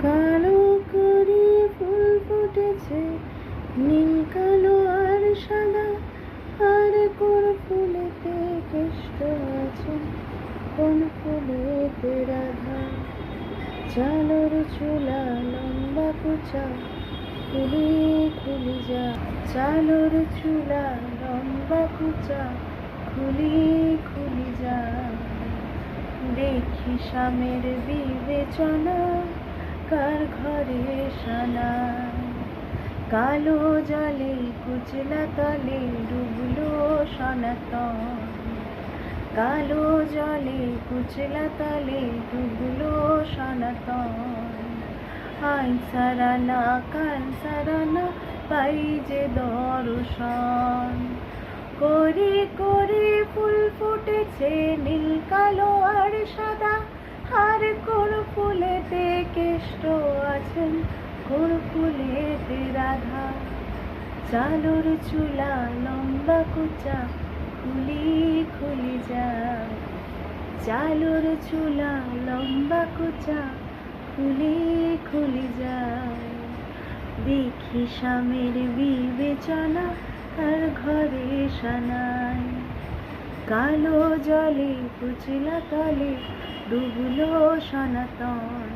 কালো করে ফুল ফুটেছে, নীল কালো আর সাদা, আর কোন ফুলেতে কেষ্ট আছে, কোন ফুলেতে রাধা। চালোর চুলা লম্বা কুচা, খুলি খুলি যা। চালোর চুলা লম্বা কুচা, খুলি খুলি যা। দেখি স্বামীর বিবেচনা, কার ঘরে সানা। কালো জলে কুচলা তলে ডুবলো সনাতন। কালো জলে কুচলা তলে ডুবলো সনাতন। আইন সারানা কান সারানা, পাই যে দর্শন। করি করি ফুল ফুটেছে, নীল কালো আর সাদা, আর কোন ফুলেতে কেষ্ট আছেন, কোন ফুলেতে রাধা। চালোর চুলা লম্বা কুচা, খুলি খুলি যা। চালোর চুলা লম্বা কুচা, খুলি খুলি যা। দেখি স্বামীর বিবেচনা, আর ঘরে সানাই। কালো জলে কুচলা তলে ডুবলো সনাতন।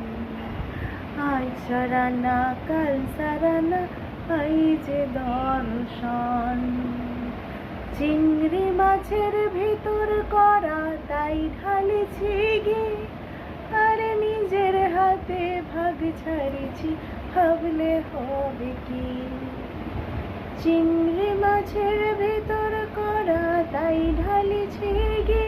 আজ সারানা কাল সারানা, পাই যে দর্শন। চিংড়ি মাছের ভেতর করা, তাই ঢালেছি গে, আর নিজের হাতে ভাগ ছাড়িছি, ভাবলে হবে কি। চিংড়ি মাছের ভেতর করা, তাই ঢালেছি গে,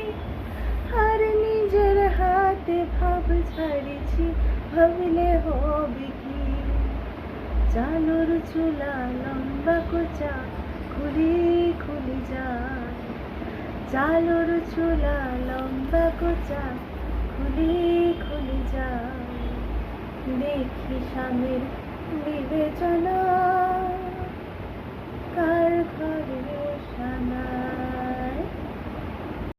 আর নিজের হাতে ভাব ছাড়িছি, ভাবলে হবে কি। চালোর চুলা লম্বা কোচা, খুলি খুলি যায়। চালোর চুলা লম্বা কোচা, খুলি খুলি যায়। দেখি স্বামীর বিবেচনা,